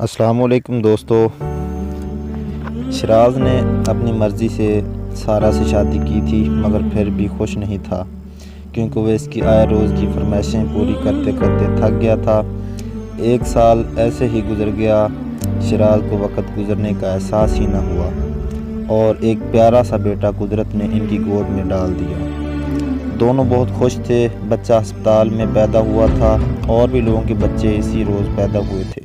السلام علیکم دوستو، شراز نے اپنی مرضی سے سارہ سے شادی کی تھی مگر پھر بھی خوش نہیں تھا، کیونکہ وہ اس کی آئے روز کی فرمائشیں پوری کرتے کرتے تھک گیا تھا۔ 1 سال ایسے ہی گزر گیا، شراز کو وقت گزرنے کا احساس ہی نہ ہوا، اور ایک پیارا سا بیٹا قدرت نے ان کی گود میں ڈال دیا۔ دونوں بہت خوش تھے۔ بچہ ہسپتال میں پیدا ہوا تھا، اور بھی لوگوں کے بچے اسی روز پیدا ہوئے تھے۔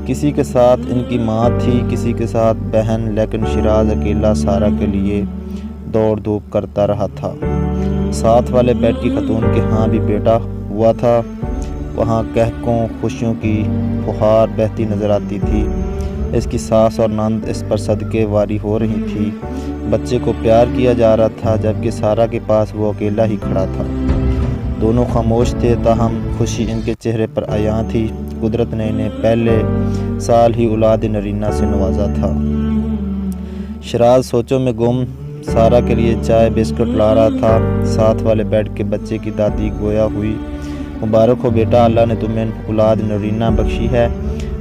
کسی کے ساتھ ان کی ماں تھی، کسی کے ساتھ بہن، لیکن شراز اکیلا سارہ کے لیے دوڑ دھوپ کرتا رہا تھا۔ ساتھ والے بیڈ کی خاتون کے ہاں بھی بیٹا ہوا تھا، وہاں کہکوں خوشیوں کی فوہار بہتی نظر آتی تھی۔ اس کی ساس اور نند اس پر صدقے واری ہو رہی تھی۔ بچے کو پیار کیا جا رہا تھا، جبکہ سارہ کے پاس وہ اکیلا ہی کھڑا تھا۔ دونوں خاموش تھے، تاہم خوشی ان کے چہرے پر عیاں تھی۔ قدرت نے انہیں پہلے سال ہی اولاد نرینہ سے نوازا تھا۔ شراز سوچوں میں گم سارہ کے لیے چائے بسکٹ لا رہا تھا۔ ساتھ والے بیڈ کے بچے کی دادی گویا ہوئی، مبارک ہو بیٹا، اللہ نے تمہیں اولاد نرینہ بخشی ہے۔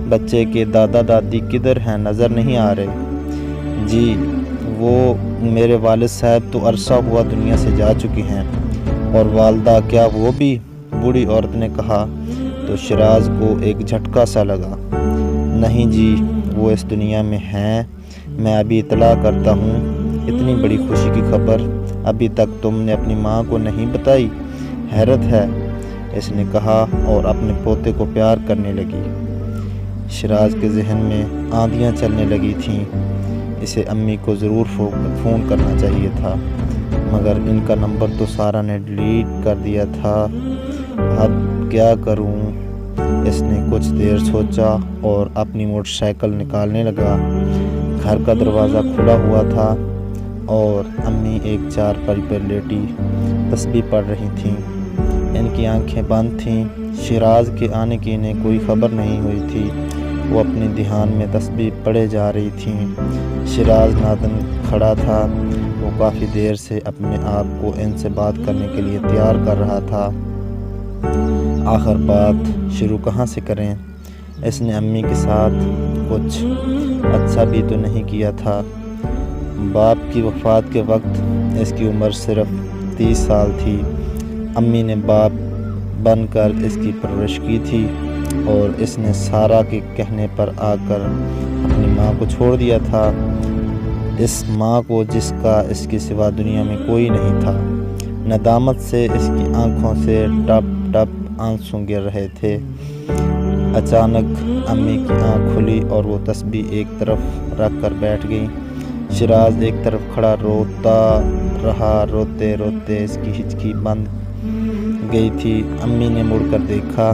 بچے کے دادا دادی کدھر ہیں؟ نظر نہیں آ رہے۔ جی وہ میرے والد صاحب تو عرصہ ہوا دنیا سے جا چکی ہیں۔ اور والدہ کیا وہ بھی؟ بوڑھی عورت نے کہا تو شراز کو ایک جھٹکا سا لگا۔ نہیں جی، وہ اس دنیا میں ہیں، میں ابھی اطلاع کرتا ہوں۔ اتنی بڑی خوشی کی خبر ابھی تک تم نے اپنی ماں کو نہیں بتائی؟ حیرت ہے، اس نے کہا اور اپنے پوتے کو پیار کرنے لگی۔ شراز کے ذہن میں آندیاں چلنے لگی تھیں۔ اسے امی کو ضرور فون کرنا چاہیے تھا، مگر ان کا نمبر تو سارہ نے ڈیلیٹ کر دیا تھا۔ اب کیا کروں؟ اس نے کچھ دیر سوچا اور اپنی موٹر سائیکل نکالنے لگا۔ گھر کا دروازہ کھلا ہوا تھا اور امی ایک چارپائی پر لیٹی تسبیح پڑھ رہی تھیں۔ ان کی آنکھیں بند تھیں۔ شراز کے آنے کی انہیں کوئی خبر نہیں ہوئی تھی۔ وہ اپنے دھیان میں تسبیح پڑھے جا رہی تھیں۔ شراز نادن کھڑا تھا۔ وہ کافی دیر سے اپنے آپ کو ان سے بات کرنے کے لیے تیار کر رہا تھا۔ آخر بات شروع کہاں سے کریں؟ اس نے امی کے ساتھ کچھ اچھا بھی تو نہیں کیا تھا۔ باپ کی وفات کے وقت اس کی عمر صرف 30 سال تھی۔ امی نے باپ بن کر اس کی پرورش کی تھی، اور اس نے سارہ کے کہنے پر آ کر اپنی ماں کو چھوڑ دیا تھا، اس ماں کو جس کا اس کے سوا دنیا میں کوئی نہیں تھا۔ ندامت سے اس کی آنکھوں سے ٹپ ٹپ آنسو گر رہے تھے۔ اچانک امی کی آنکھ کھلی اور وہ تسبیح ایک طرف رکھ کر بیٹھ گئی۔ شراز ایک طرف کھڑا روتا رہا، روتے روتے اس کی ہچکی بند گئی تھی۔ امی نے مڑ کر دیکھا،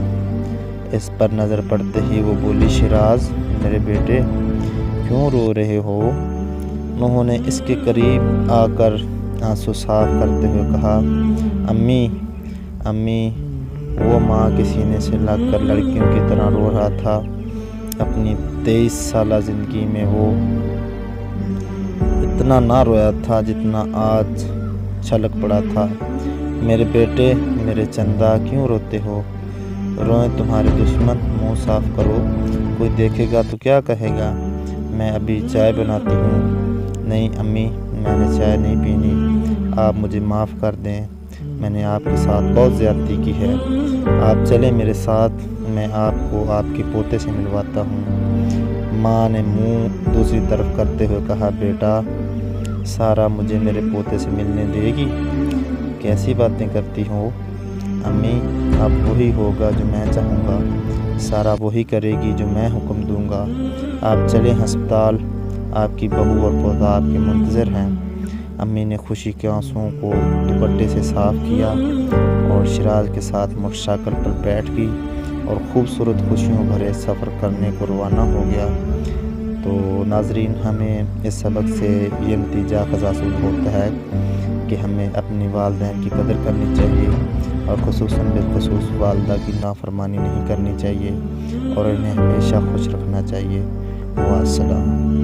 اس پر نظر پڑتے ہی وہ بولی، شراز میرے بیٹے کیوں رو رہے ہو؟ انہوں نے اس کے قریب آ کر آنسو صاف کرتے ہوئے کہا، امی امی وہ ماں کے سینے سے لگ کر لڑکیوں کی طرح رو رہا تھا۔ اپنی 23 سالہ زندگی میں وہ اتنا نہ رویا تھا جتنا آج چھلک پڑا تھا۔ میرے بیٹے، میرے چندہ کیوں روتے ہو؟ روئیں تمہارے دشمن، منہ صاف کرو، کوئی دیکھے گا تو کیا کہے گا؟ میں ابھی چائے بناتی ہوں۔ نہیں امی، میں نے چائے نہیں پینی، آپ مجھے معاف کر دیں، میں نے آپ کے ساتھ بہت زیادتی کی ہے۔ آپ چلیں میرے ساتھ، میں آپ کو آپ کے پوتے سے ملواتا ہوں۔ ماں نے منہ دوسری طرف کرتے ہوئے کہا، بیٹا سارہ مجھے میرے پوتے سے ملنے دے گی؟ کیسی باتیں کرتی ہو امی؟ اب وہی ہوگا جو میں چاہوں گا، سارہ وہی کرے گی جو میں حکم دوں گا۔ آپ چلیں ہسپتال، آپ کی بہو اور پوتا آپ کے منتظر ہیں۔ امی نے خوشی کے آنسوؤں کو دوپٹے سے صاف کیا اور شراز کے ساتھ موٹر سائیکل پر بیٹھ گئی اور خوبصورت خوشیوں بھرے سفر کرنے کو روانہ ہو گیا۔ تو ناظرین، ہمیں اس سبق سے یہ نتیجہ حاصل ہوتا ہے کہ ہمیں اپنی والدین کی قدر کرنی چاہیے، اور خصوصاً بالخصوص والدہ کی نافرمانی نہیں کرنی چاہیے، اور انہیں ہمیشہ خوش رکھنا چاہیے۔ والسلام۔